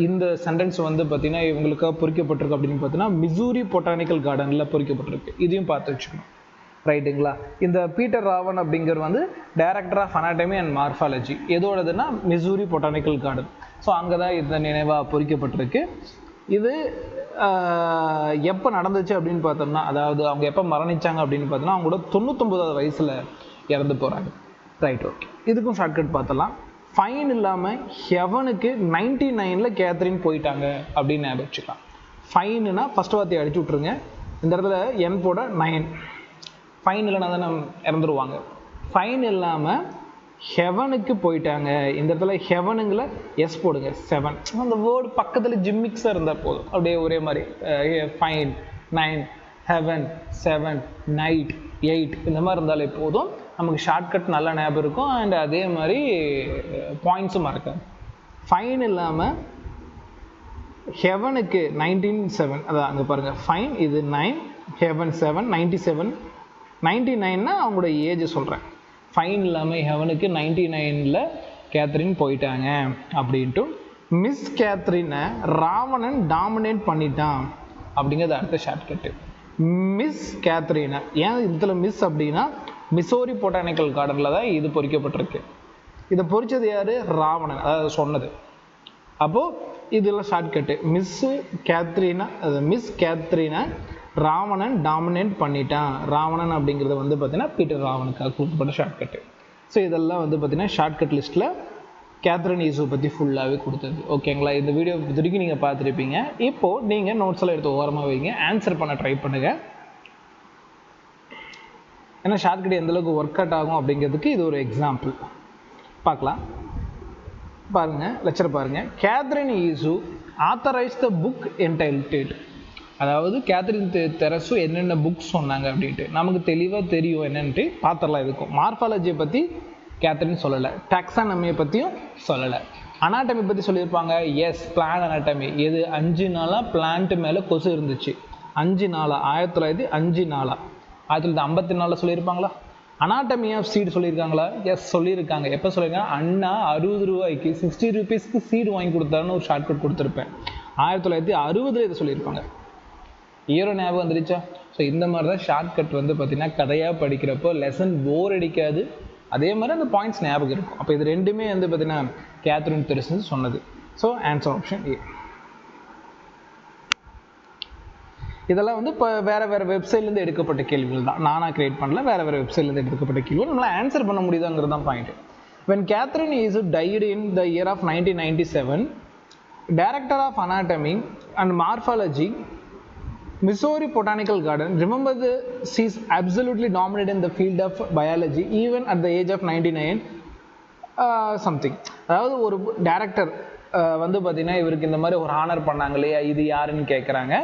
S1: இந்த சென்டென்ஸ் வந்து பார்த்திங்கன்னா இவங்களுக்காக பொறிக்கப்பட்டிருக்கு அப்படின்னு பார்த்தீங்கன்னா மிசூரி பொட்டானிக்கல் கார்டனில் பொறிக்கப்பட்டிருக்கு. இதையும் பார்த்து வச்சுக்கணும், ரைட்டுங்களா? இந்த பீட்டர் ராவன் அப்படிங்கிறது வந்து director of anatomy and morphology. எதோடதுன்னா மிசூரி பொட்டானிக்கல் கார்டன். ஸோ அங்கே தான் இந்த நினைவாக பொறிக்கப்பட்டிருக்கு. இது எப்போ நடந்துச்சு அப்படின்னு பார்த்தோம்னா, அதாவது அவங்க எப்போ மரணிச்சாங்க அப்படின்னு பார்த்தோம்னா அவங்களோட 99வது வயசில் இறந்து போகிறாங்க. ரைட், ஓகே, இதுக்கும் ஷார்ட்கட் பார்த்தலாம். ஃபைன் இல்லாமல் ஹெவனுக்கு 99 கேத்ரின் போயிட்டாங்க அப்படின்னு ஞாபகம் வச்சுக்கலாம். ஃபைனுனா ஃபஸ்ட் வார்த்தையை அடிச்சு விட்ருங்க. இந்த இடத்துல என் போட 9, ஃபைன் இல்லைனா தான் இறந்துருவாங்க. ஃபைன் இல்லாமல் ஹெவனுக்கு போயிட்டாங்க. இந்த இடத்துல ஹெவனுங்கள எஸ் போடுங்க, 7. அந்த வேர்டு பக்கத்தில் ஜிம்மிக்ஸாக இருந்தால் போதும், அப்படியே ஒரே மாதிரி. ஃபைன் 9, ஹெவன் 7, நைட் 8 இந்த மாதிரி இருந்தாலே போதும். நமக்கு ஷார்ட்கட் நல்லா ஞாபகம் இருக்கும். அண்ட் அதே மாதிரி பாயிண்ட்ஸும் மறக்காது. ஃபைன் இல்லாமல் ஹெவனுக்கு 19.7, அதான் அங்கே பாருங்கள். ஃபைன் இது 9, ஹெவன் 7, 97. 99னா அவங்களோட ஏஜ் சொல்கிறேன். ஃபைன் இல்லாமல் ஹெவனுக்கு 99 கேத்ரின் போயிட்டாங்க அப்படின்ட்டு. மிஸ் கேத்ரினை ராவணன் டாமினேட் பண்ணிட்டான் அப்படிங்கிறது அடுத்த ஷார்ட்கட்டு. மிஸ் கேத்ரினை ஏன் இதில் மிஸ் அப்படின்னா மிசோரி பொட்டானிக்கல் கார்டனில் தான் இது பொறிக்கப்பட்டிருக்கு. இதை பொறிச்சது யார்? ராவணன், அதாவது சொன்னது. அப்போது இதில் ஷார்ட்கட்டு மிஸ் கேத்ரினை ராவணன் டாமினேட் பண்ணிட்டான். ராவணன் அப்படிங்கிறது வந்து பார்த்தீங்கன்னா பீட்டர் ராவனுக்காக கொடுக்கப்பட்ட ஷார்ட்கட்டு. ஸோ இதெல்லாம் வந்து பார்த்தீங்கன்னா ஷார்ட்கட் லிஸ்ட்டில் கேத்ரின் ஈசு பற்றி ஃபுல்லாகவே கொடுத்தது. ஓகேங்களா, இந்த வீடியோ வரைக்கும் நீங்கள் பார்த்துருப்பீங்க. இப்போது நீங்கள் நோட்ஸ் எல்லாம் எடுத்து ஓரமாக வைங்க, ஆன்சர் பண்ண ட்ரை பண்ணுங்கள். ஏன்னா ஷார்ட்கட் எந்தளவுக்கு ஒர்க் அவுட் ஆகும் அப்படிங்கிறதுக்கு இது ஒரு எக்ஸாம்பிள். பார்க்கலாம், பாருங்கள், லெக்சர் பாருங்கள். Catherine Esau authorise the book entitled. அதாவது கேத்ரின் தெரசு என்னென்ன புக்ஸ் சொன்னாங்க அப்படின்ட்டு நமக்கு தெளிவாக தெரியும் என்னன்ட்டு பார்த்துடலாம். இருக்கும் மார்ஃபாலஜியை பற்றி கேத்ரின் சொல்லலை, டாக்ஸானமியை பற்றியும் சொல்லலை. அனாட்டமி பற்றி சொல்லியிருப்பாங்க. Yes, plant anatomy. எது 5 நாளாக பிளான்ட்டு மேலே கொசு இருந்துச்சு. 5 நாளாக 1905 1954 சொல்லியிருப்பாங்களா? அனாட்டமி ஆஃப் சீட் சொல்லியிருக்காங்களா? எஸ், சொல்லியிருக்காங்க. எப்போ சொல்லியிருக்காங்க? அண்ணா 60 ரூபாய்க்கு 60 rupeesக்கு சீடு வாங்கி கொடுத்தாருன்னு ஒரு ஷார்ட்கட் கொடுத்துருப்பேன். 1960 இதை சொல்லியிருப்பாங்க. இயரோ ஞாபகம் வந்துருச்சா? ஸோ இந்த மாதிரி தான் ஷார்ட்கட் வந்து பார்த்தீங்கன்னா கதையாக படிக்கிறப்போ லெசன் போர் அடிக்காது, அதே மாதிரி அந்த பாயிண்ட்ஸ் ஞாபகம் இருக்கும். அப்போ இது ரெண்டுமே வந்து பார்த்தீங்கன்னா கேத்ரின் தெரசு சொன்னது. So answer option A. இதெல்லாம் வந்து இப்போ வேறு வெப்சைட்லேருந்து எடுக்கப்பட்ட கேள்விகள் தான், நானாக கிரியேட் பண்ணல, வேறு வெப்சைட்லேருந்து எடுக்கப்பட்ட கேள்விகள். நம்மளால் ஆன்சர் பண்ண முடியுதாங்கிறது தான் point. When Catherine Issue died in the year of 1997, Director of Anatomy and Morphology, Missouri Botanical Garden, remember she is absolutely dominant in the field of biology even at the age of 99 something. அதாவது ஒரு டைரக்டர் வந்து பார்த்தீங்கன்னா இவருக்கு இந்த மாதிரி ஒரு ஹானர் பண்ணாங்க இல்லையா, இது யாருன்னு கேட்குறாங்க.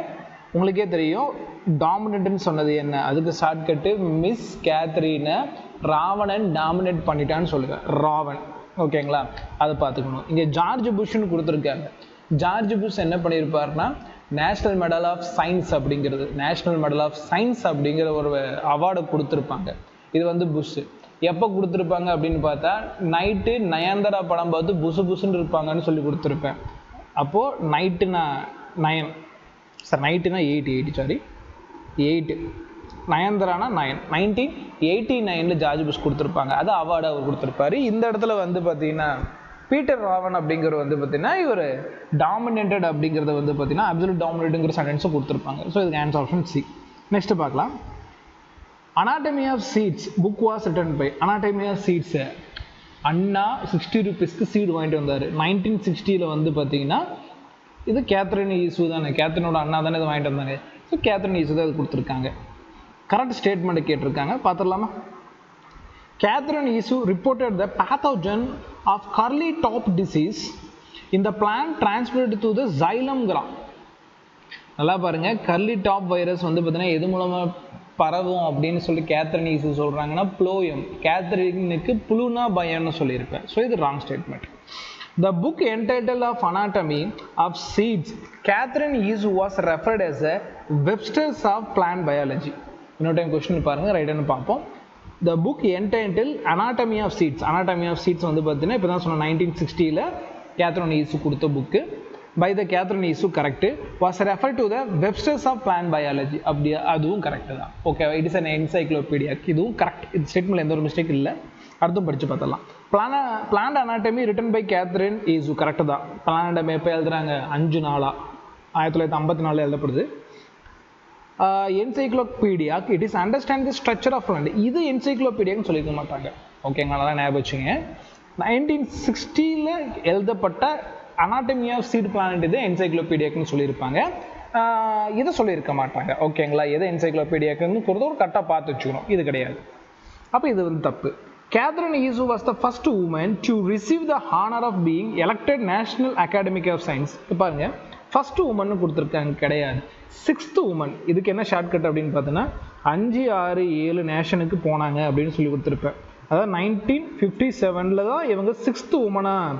S1: உங்களுக்கே தெரியும் டாமினேட்னு சொன்னது என்ன, அதுக்கு ஷார்ட்கட்டு மிஸ் கேத்ரீனை ராவணன் டாமினேட் பண்ணிட்டான்னு சொல்லுவேன், ராவன். ஓகேங்களா, அதை பார்த்துக்கணும். இங்கே ஜார்ஜ் புஷ்ன்னு கொடுத்துருக்காங்க. ஜார்ஜ் புஷ் என்ன பண்ணியிருப்பாருன்னா நேஷ்னல் மெடல் ஆஃப் சயின்ஸ் அப்படிங்கிறது, நேஷ்னல் மெடல் ஆஃப் சயின்ஸ் அப்படிங்கிற ஒரு அவார்டை கொடுத்துருப்பாங்க. இது வந்து புஷ் எப்போ கொடுத்துருப்பாங்க அப்படின்னு பார்த்தா நைட்டு நயன்தாரா படம் பார்த்து புஷுன்னு இருப்பாங்கன்னு சொல்லி கொடுத்துருப்பேன். அப்போது நைட்டுனா 9 சார், நைட்டுனா 8 நயன்தாரானா 1989 ஜார்ஜ் புஷ் கொடுத்துருப்பாங்க. அது அவார்டு அவர் கொடுத்துருப்பாரு. இந்த இடத்துல வந்து பார்த்தீங்கன்னா பீட்டர் ராவன் அப்படிங்கிறது வந்து பார்த்தீங்கன்னா இவர் டாமினேட்டட் அப்படிங்கிறத வந்து பார்த்தீங்கன்னா அப்சல்யூட் டாமினேட்டுங்கிற சென்டென்ஸும் கொடுத்துருப்பாங்க. ஸோ இதுக்கு ஆன்சர் ஆப்ஷன் சி. நெக்ஸ்ட் பார்க்கலாம். Anatomy of seeds book was written by. Anatomy of சீட்ஸை அண்ணா 60 rupeesக்கு சீடு வாங்கிட்டு வந்தார். 1960 வந்து பார்த்தீங்கன்னா இது கேத்ரின் ஈசு தானே, கேத்ரினோட அண்ணா தானே இதை வாங்கிட்டு வந்தாங்க. ஸோ கேத்ரின் ஈசு தான் இது கொடுத்துருக்காங்க. கரெக்ட் ஸ்டேட்மெண்ட்டை கேட்டிருக்காங்க, பார்த்துடலாமா? Catherine Issue reported the pathogen of curly top disease in the plant transmitted to the xylem gram. நல்லா பாருங்க, கர்லி டாப் வைரஸ் வந்து பார்த்தீங்கன்னா எது மூலமாக பரவும் அப்படின்னு சொல்லி கேத்ரின் ஈசு சொல்கிறாங்கன்னா ப்ளோயம். கேத்ரினுக்கு புளுனா பயம்னு சொல்லியிருப்பேன். ஸோ இது wrong statement. The book entitled of Anatomy of Seeds, Catherine Issue was referred as a Webster's of Plant Biology. இன்னொரு டைம் கொஸ்டின் பாருங்கள், ரைட்டுன்னு பார்ப்போம். The book entitled Anatomy of Seeds. Anatomy of Seeds வந்து பார்த்தீங்கன்னா இப்போ தான் சொன்ன 1960 கேத்ரின் ஈசு கொடுத்த book. By the Catherine Esau correct. Was refer to the Webster's of plant biology. அப்படி அதுவும் கரெக்டு தான். Okay, it is an encyclopaedia. இதுவும் கரெக்ட். இது ஸ்டேட்மெண்ட் எந்த ஒரு மிஸ்டேக் இல்லை. அடுத்தும் படித்து பார்த்தலாம். Plant anatomy written by Catherine Esau correct தான். பிளான்ட் அனாட்டமி எப்போ எழுதுறாங்க? 5 நாளாக 1954 எழுதப்படுது. Encyclopaedia it is understand the structure of plant. இது என்சைக்ளோபீடியான்னு சொல்லிக்க மாட்டாங்க. ஓகேங்களா, நல்லா ஞாபகம் வச்சுங்க. 1960 எழுதப்பட்ட அனாட்டமி ஆஃப் சீட் பிளானட் இது என்சைக்ளோபீடியாக்குன்னு சொல்லியிருப்பாங்க. இதை சொல்லியிருக்க மாட்டாங்க. ஓகேங்களா, எதை என்சைக்ளோபீடியாக்குன்னு ஒரு கரெக்டாக பார்த்து வச்சுக்கணும். இது கிடையாது. அப்போ இது வந்து தப்பு. Catherine Issue was the first woman to receive the honor of being elected National Academy of Science. பாருங்க, ஃபர்ஸ்ட் உமன் கொடுத்துருக்காங்க, கிடையாது. 6th woman. இதுக்கு என்ன ஷார்ட்கட் அப்படின்னு பார்த்தோன்னா 5, 6, 7 நேஷனுக்கு போனாங்க அப்படின்னு சொல்லி கொடுத்துருப்பேன். அதாவது 1957 தான் இவங்க 6th உமனாக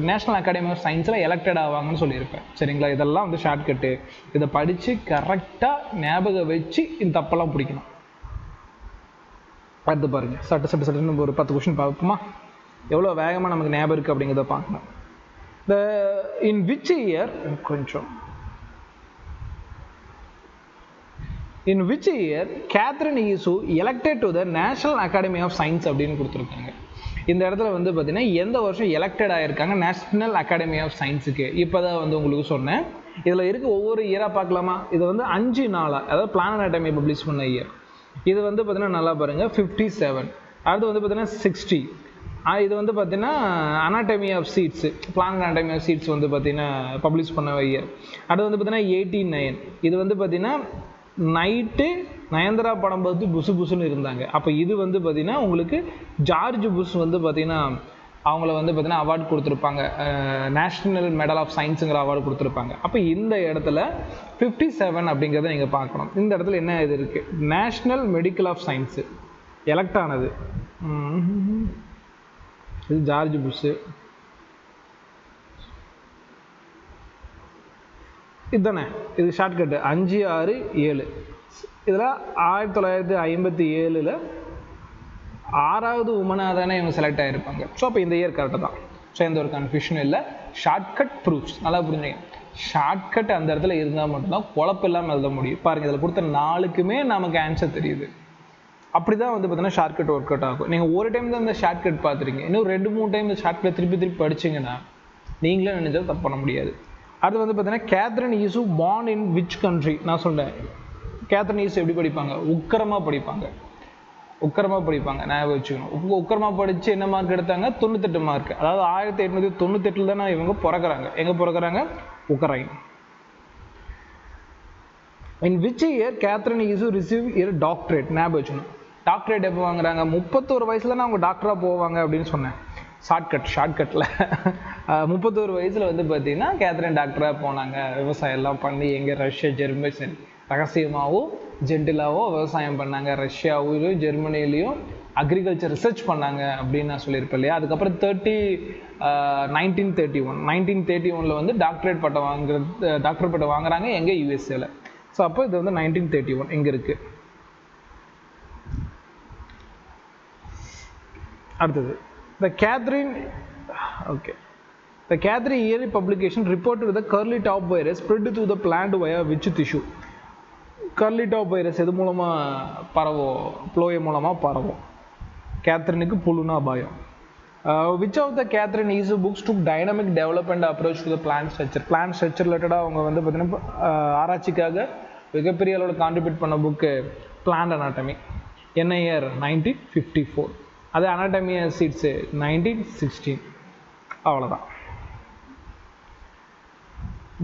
S1: நேஷ்னல் அகாடமி ஆஃப் சயின்ஸில் எலெக்டட் ஆவாங்கன்னு சொல்லியிருப்பேன். சரிங்களா, இதெல்லாம் வந்து ஷார்ட்கட்டு. இதை படித்து கரெக்டாக ஞாபகம் வச்சு இந்த தப்பெல்லாம் பிடிக்கணும். பார்த்து பாருங்கள், சட்டுன்னு ஒரு 10 கொஸ்டின் பார்ப்போமா? எவ்வளோ வேகமாக நமக்கு ஞாபகம் இருக்குது அப்படிங்கிறத பார்க்கணும். In which year Catherine Issue elected to the National Academy of Science அப்படின்னு கொடுத்துருக்காங்க. இந்த இடத்துல வந்து பார்த்தீங்கன்னா எந்த வருஷம் எலெக்டட் ஆகிருக்காங்க நேஷ்னல் அகாடமி ஆஃப் சயின்ஸுக்கு? இப்போ தான் வந்து உங்களுக்கு சொன்னேன். இதில் இருக்க ஒவ்வொரு இயராக பார்க்கலாமா? இது வந்து 5/4, அதாவது பிளான் அனாட்டமி பப்ளிஷ் பண்ண இயர். இது வந்து பார்த்தீங்கன்னா நல்லா பாருங்கள் 57. அடுத்து வந்து பார்த்தீங்கன்னா 60. இது வந்து பார்த்தீங்கன்னா anatomy of seeds, plant anatomy of seeds வந்து பார்த்தீங்கன்னா பப்ளிஷ் பண்ண இயர். அடுத்து வந்து பார்த்தீங்கன்னா 89. இது வந்து பார்த்தீங்கன்னா நைட்டு நயன்தாரா படம் பார்த்து புசு புசுன்னு இருந்தாங்க. அப்போ இது வந்து பார்த்தீங்கன்னா உங்களுக்கு ஜார்ஜ் புஷ் வந்து பார்த்தீங்கன்னா அவங்கள வந்து பார்த்தீங்கன்னா அவார்டு கொடுத்துருப்பாங்க, நேஷ்னல் மெடல் ஆஃப் சயின்ஸுங்கிற அவார்டு கொடுத்துருப்பாங்க. அப்போ இந்த இடத்துல 57 அப்படிங்கிறத நீங்கள் பார்க்கணும். இந்த இடத்துல என்ன இது இருக்குது? National medal of science elect ஆனது இது ஜார்ஜ் புஷ். இதுதானே இது ஷார்ட்கட்டு 567. இதில் 1957 6வது உமனாக தானே இவங்க செலக்ட் ஆகிருப்பாங்க. ஸோ அப்போ இந்த இயர் கரெக்டாக தான். ஸோ எந்த ஒரு கன்ஃபியூஷனும் இல்லை. ஷார்ட்கட் ப்ரூஃப்ஸ் நல்லா புரிஞ்சுங்க. ஷார்ட்கட் அந்த இடத்துல இருந்தால் மட்டும்தான் குழப்பம் இல்லாமல் எழுத முடியும். பாருங்கள், இதில் கொடுத்த 4க்குமே நமக்கு ஆன்சர் தெரியுது. அப்படி தான் வந்து பார்த்தீங்கன்னா ஷார்ட்கட் ஒர்க் அவுட் ஆகும். நீங்கள் ஒரு டைம் தான் இந்த ஷார்ட்கட் பார்த்துருங்க, இன்னும் 2-3 டைம் இந்த ஷார்ட்கட் திருப்பி படிச்சிங்கன்னா நீங்களே நினைச்சால் தப்பு பண்ண முடியாது. அடுத்து வந்து பார்த்தீங்கன்னா Catherine Esau born in which country? நான் சொன்னேன் கேத்ரின் ஈசு எப்படி படிப்பாங்க? உக்கிரமாக படிப்பாங்க. ஞாபகம் வச்சுக்கணும். உக்கிரமாக படித்து என்ன மார்க் எடுத்தாங்க? 98 மார்க். அதாவது 1898 தானே இவங்க பிறக்கிறாங்க. எங்கே பிறக்கிறாங்க? Ukraine. In which year Catherine Esau receive her doctorate? ஞாபகம் வச்சுக்கணும். டாக்டரேட் எப்போ வாங்குறாங்க? 31 வயசுல தான் அவங்க டாக்டராக போவாங்க அப்படின்னு சொன்னேன். ஷார்ட்கட்டில் 31 வயசில் வந்து பார்த்தீங்கன்னா கேத்ரின் டாக்டராக போனாங்க. விவசாயம் எல்லாம் பண்ணி எங்கே ரஷ்யா, ஜெர்மனி ரகசியமாகவும் ஜென்டிலாகவும் விவசாயம் பண்ணாங்க. ரஷ்யாவிலையும் ஜெர்மனிலையும் அக்ரிகல்ச்சர் ரிசர்ச் பண்ணாங்க அப்படின்னு நான் சொல்லியிருப்பேன் இல்லையா. அதுக்கப்புறம் 1931 வந்து டாக்டர் பட்டம் வாங்குறாங்க எங்கே? யூஎஸ்ஏல. ஸோ அப்போ இது வந்து 1931 எங்கே இருக்குது? அடுத்தது The Catherine yearly publication reported the curly top virus spread through the plant via which tissue? curly top virus எது மூலமாக பரவும்? ப்ளோயம் மூலமாக பரவும். கேத்ரினுக்கு புழுனா பயம். which of the Catherine Iesu books took dynamic development approach to the plant structure? plant structure ரிலேட்டடாக அவங்க வந்து பார்த்தீங்கன்னா ஆராய்ச்சிக்காக மிகப்பெரிய அளவில் கான்ட்ரிபியூட் பண்ண புக்கு பிளான்ட் அனாட்டமி. என்ன இயர்? 1954. அது அனாட்டமி சீட்ஸு 1916. அவ்வளோதான்.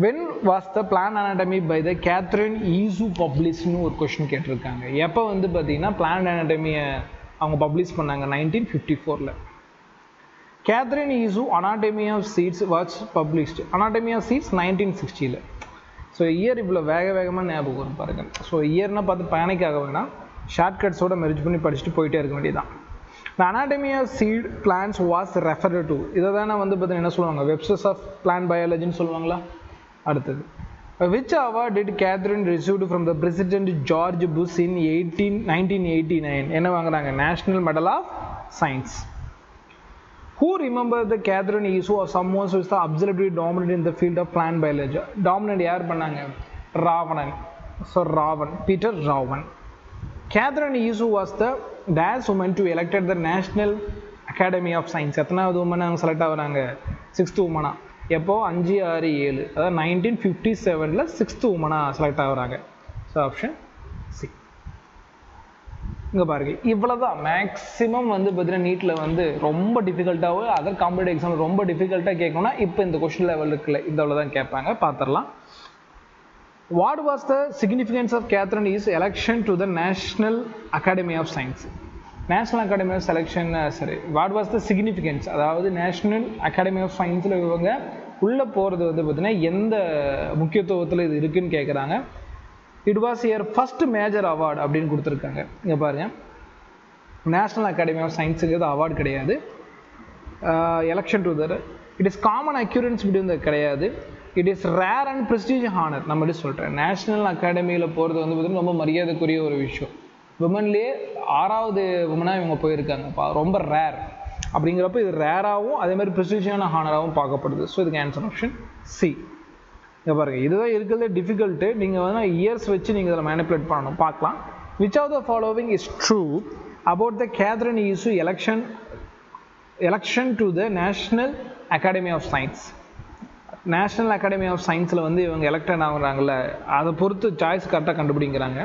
S1: when was the plant anatomy by the Catherine Iesu published? ஒரு கொஸ்டின் கேட்டிருக்காங்க. எப்போ வந்து பார்த்தீங்கன்னா பிளான்ட் அனாட்டமியை அவங்க பப்ளிஷ் பண்ணாங்க? 1954. Catherine Iesu anatomy of seeds was published. anatomy of seeds 1960. So year இவ்வளோ வேகமாக ஞாபகம் வரும் பாருங்க. ஸோ இயர்னால் பார்த்து பேனிக்காக வேணாம், ஷார்ட்கட்ஸோட மெர்ஜ் பண்ணி படிச்சுட்டு போயிட்டே இருக்க வேண்டியதான். The anatomy of seed plants was referred to. இதை தானே வந்து பார்த்தீங்கன்னா என்ன சொல்லுவாங்க? வெப்சஸ் ஆஃப் பிளான்ட் பயாலஜின்னு சொல்லுவாங்களா? அடுத்தது which award did Catherine received from the President George Bush in 1989? என்ன வாங்குறாங்க? National medal of science. Who remembered the Catherine Iesu of someone who is the absolutely dominant in the field of plant biology? dominant யார் பண்ணாங்க? ராவணன். So Peter Raven. Catherine Iesu was the dash woman to elected the National Academy of Science. எத்தனாவது உமன் அவங்க செலக்ட் ஆகுறாங்க? 6th உமனா. எப்போ? 567, அதாவது 1957 6th உமனா செலக்ட் ஆகுறாங்க. So option C. இங்கே பாருங்க, இவ்வளோதான் மேக்ஸிமம் வந்து பார்த்தீங்கன்னா நீட்டில் வந்து ரொம்ப டிஃபிகல்ட்டாகவும் அதர் காம்படிட்டிவ் எக்ஸாம் ரொம்ப டிஃபிகல்ட்டாக கேட்கணும்னா இப்போ இந்த கொஸ்டின் லெவல் இருக்குல்ல, இந்த தான் கேட்பாங்க. பார்த்துடலாம். What was the significance of Catherine Iesu election to the National Academy of Science? National Academy of Selection, what was the significance? அதாவது National Academy of Scienceல இவங்க உள்ளே போகிறது வந்து பார்த்தீங்கன்னா எந்த முக்கியத்துவத்தில் இது இருக்குன்னு கேட்குறாங்க. It was her first major award அப்படின்னு கொடுத்துருக்காங்க. இங்கே பாருங்கள், நேஷ்னல் அகாடமி ஆஃப் சயின்ஸுங்கிறது அவார்டு கிடையாது. Election to their it is common occurrence between கிடையாது. It is rare and prestige honour. நம்ம எப்படி சொல்கிறேன், நேஷ்னல் அகாடமியில் போகிறது வந்து பார்த்திங்கன்னா ரொம்ப மரியாதைக்குரிய ஒரு விஷயம். விமன்லேயே 6வது விமனாக இவங்க போயிருக்காங்கப்பா, ரொம்ப ரேர். அப்படிங்கிறப்ப இது ரேராகவும் அதே மாதிரி ப்ரெஸ்டீஜியான ஹானராகவும் பார்க்கப்படுது. ஸோ இதுக்கு ஆன்சர் ஆப்ஷன் சி. இங்கே பாருங்கள், இதுதான் இருக்கிறதே டிஃபிகல்ட்டு. நீங்கள் வந்து இயர்ஸ் வச்சு நீங்கள் இதில் மேனிப்புலேட் பண்ணணும். பார்க்கலாம். Which of the following is true about the Catherine Iesu election to the National Academy of Science? National academy of சயின்ஸில் வந்து இவங்க எலெக்டட் ஆகுறாங்கல்ல, அதை பொறுத்து சாய்ஸ் கரெக்டாக கண்டுபிடிக்கிறாங்க.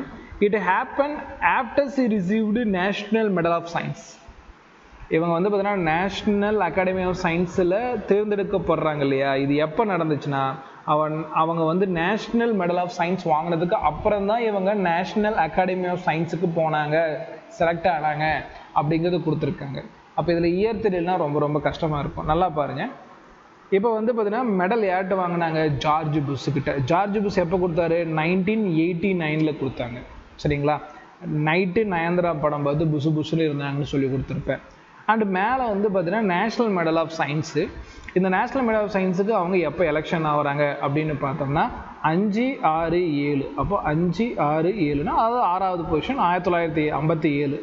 S1: It happen after she received national medal of science. இவங்க வந்து பார்த்தீங்கன்னா நேஷ்னல் அகாடமி ஆஃப் சயின்ஸில் தேர்ந்தெடுக்கப்படுறாங்க இல்லையா, இது எப்போ நடந்துச்சுன்னா அவங்க வந்து நேஷ்னல் மெடல் ஆஃப் சயின்ஸ் வாங்கினதுக்கு அப்புறம் தான் இவங்க நேஷ்னல் அகாடமி ஆஃப் சயின்ஸுக்கு போனாங்க, செலக்ட் ஆனாங்க அப்படிங்கிறது கொடுத்துருக்காங்க. அப்போ இதில் இயர் தெரியலனா ரொம்ப ரொம்ப கஷ்டமாக இருக்கும். நல்லா பாருங்கள். இப்போ வந்து பார்த்தீங்கன்னா மெடல் யார்கிட்ட வாங்கினாங்க, ஜார்ஜ் புஷ்கிட்ட. ஜார்ஜ் புஷ் எப்போ கொடுத்தாரு, 1989 கொடுத்தாங்க. சரிங்களா? நைட்டு நயன்தாரா படம் பார்த்து புஷு புஷுன்னு இருந்தாங்கன்னு சொல்லி கொடுத்துருப்பேன். அண்டு மேலே வந்து பார்த்தீங்கன்னா நேஷ்னல் மெடல் ஆஃப் சயின்ஸு. இந்த நேஷ்னல் மெடல் ஆஃப் சயின்ஸுக்கு அவங்க எப்போ எலெக்ஷன் ஆகிறாங்க அப்படின்னு பார்த்தோம்னா 5-6-7. அப்போ 5-6-7னா அதாவது 6வது பொசிஷன் 1957.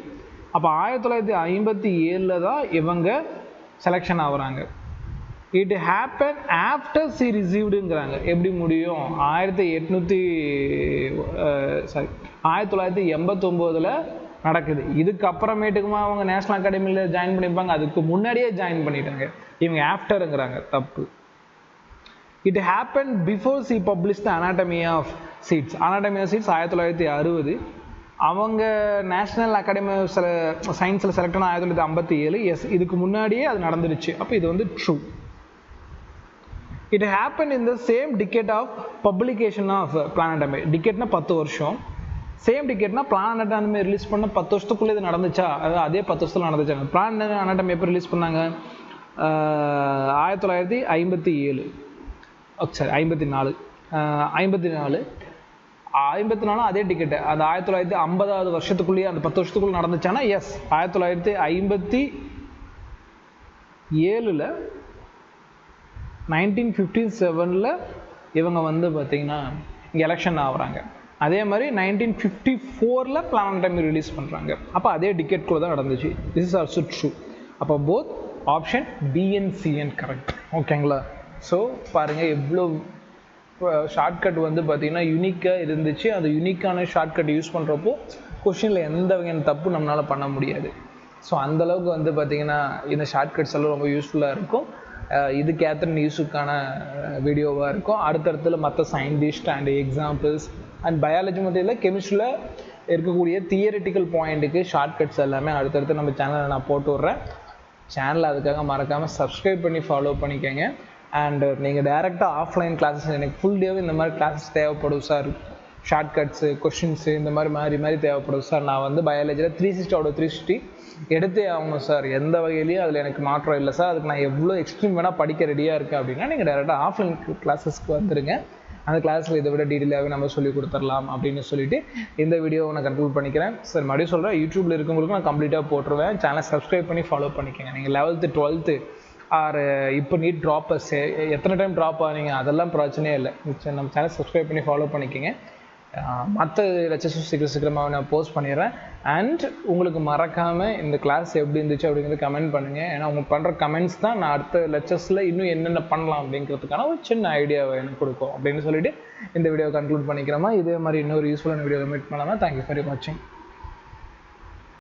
S1: அப்போ 1957 தான் இவங்க செலெக்ஷன் ஆகுறாங்க. இட் ஹேப்பன் ஆஃப்டர் ஷி ரிசீவ்டுங்கிறாங்க. எப்படி முடியும், 1989 நடக்குது. இதுக்கப்புறமேட்டுக்குமா அவங்க நேஷ்னல் அகாடமியில் ஜாயின் பண்ணியிருப்பாங்க, அதுக்கு முன்னாடியே ஜாயின் பண்ணிட்டாங்க. இவங்க ஆஃப்டருங்கிறாங்க, தப்பு. It happen before she publish the anatomy of seeds. Anatomy of seeds 1960. அவங்க நேஷ்னல் அகாடமி ஆஃப் சயின்ஸில் செலக்ட் ஆன 1957. எஸ், இதுக்கு முன்னாடியே அது நடந்துருச்சு. அப்போ இது வந்து true. It happen in the same decade of publication of plant anatomy. டிகேட்னா 10 வருஷம். சேம் டிக்கெட்னா பிளானட் அனாட்டமி ரிலீஸ் பண்ண 10 வருஷத்துக்குள்ளே இது நடந்துச்சா, அதாவது அதே 10 வருஷத்தில் நடந்துச்சாங்க. பிளானட் அனாட்டமி எப்போ ரிலீஸ் பண்ணாங்க, 1957. சரி 54. 54 அதே டிக்கெட்டு. அது 1950வது வருஷத்துக்குள்ளேயே அந்த 10 வருஷத்துக்குள்ளே நடந்துச்சானா எஸ். 1957 1957 இவங்க வந்து பார்த்திங்கன்னா இங்கே எலெக்ஷன் ஆகுறாங்க. அதே மாதிரி 1954 பிளானட்டமி ரிலீஸ் பண்ணுறாங்க. அப்போ அதே டிக்கெட் கூட தான் நடந்துச்சு. This is also true. அப்போ போத் ஆப்ஷன் BNCN கரெக்ட். ஓகேங்களா? ஸோ பாருங்கள் எவ்வளோ ஷார்ட்கட் வந்து பார்த்திங்கன்னா யூனிக்காக இருந்துச்சு. அந்த யூனிக்கான ஷார்ட்கட் யூஸ் பண்ணுறப்போ கொஷினில் எந்த வகையான தப்பு நம்மளால் பண்ண முடியாது. ஸோ அந்தளவுக்கு வந்து பார்த்திங்கன்னா இந்த ஷார்ட்கட்ஸ் எல்லாம் ரொம்ப யூஸ்ஃபுல்லாக இருக்கும். இதுக்கு ஏற்ற நியூஸுக்கான வீடியோவாக இருக்கும். அடுத்தடுத்துல மற்ற scientist and examples and biology மட்டும் இல்லை, கெமிஸ்ட்ரியில் இருக்கக்கூடிய தியரிட்டிக்கல் பாயிண்ட்டுக்கு ஷார்ட்கட்ஸ் எல்லாமே அடுத்தடுத்து நம்ம சேனலில் நான் போட்டு விட்றேன். சேனலை அதுக்காக மறக்காமல் சப்ஸ்கிரைப் பண்ணி ஃபாலோ பண்ணிக்கோங்க. அண்ட் நீங்கள் டேரெக்டாக ஆஃப்லைன் கிளாஸஸ், எனக்கு ஃபுல் டேவும் இந்த மாதிரி கிளாஸஸ் தேவைப்படும் சார், ஷார்ட்கட்ஸு கொஷின்ஸு இந்த மாதிரி தேவைப்படும் சார், நான் வந்து பயாலஜியில் 360 எடுத்தே ஆகணும் சார், எந்த வகையிலையும் அதில் எனக்கு மாற்றம் இல்லை சார், அதுக்கு நான் எவ்வளோ எக்ஸ்ட்ரீம் வேணால் படிக்க ரெடியாக இருக்கேன் அப்படின்னா நீங்கள் டேரெக்டாக ஆஃப்லைன் கிளாஸஸ்க்கு வந்துடுங்க. அந்த கிளாஸில் இதை விட டீட்டெயிலாகவே நம்ம சொல்லி கொடுத்துடலாம் அப்படின்னு சொல்லிட்டு இந்த வீடியோவை நான் கன்க்ளூட் பண்ணிக்கிறேன். சார் மறுபடியும் சொல்கிறேன், யூடியூப்பில் இருக்கவங்களுக்கும் நான் கம்ப்ளீட்டாக போட்டுருவேன். சேனலை சப்ஸ்கிரைப் பண்ணி ஃபாலோ பண்ணிக்கோங்க. நீங்கள் 11th 12th ஆர் இப்போ நீட் ட்ராப்பர்ஸ் எத்தனை டைம் ட்ராப் ஆனீங்க அதெல்லாம் பிரச்சனையே இல்லை. நம்ம சேனல் சப்ஸ்கிரைப் பண்ணி ஃபாலோ பண்ணிக்கோங்க. மற்ற லெக்சர்ஸும் சீக்கிரமாக நான் போஸ்ட் பண்ணிடுறேன். அண்ட் உங்களுக்கு மறக்காமல் இந்த கிளாஸ் எப்படி இருந்துச்சு அப்படிங்கிறது கமெண்ட் பண்ணுங்கள். ஏன்னா உங்களுக்கு பண்ணுற கமெண்ட்ஸ் தான் நான் அடுத்த லெக்சர்ஸில் இன்னும் என்னென்ன பண்ணலாம் அப்படிங்கிறதுக்கான ஒரு சின்ன ஐடியாவை எனக்கு கொடுக்கும் அப்படின்னு சொல்லிட்டு இந்த வீடியோ கன்க்ளூட் பண்ணிக்கிறோமா. இதே மாதிரி இன்னொரு யூஸ்ஃபுல்லான வீடியோவை மீட் பண்ணலாமா. தேங்க்யூ ஃபார் வாட்சிங்.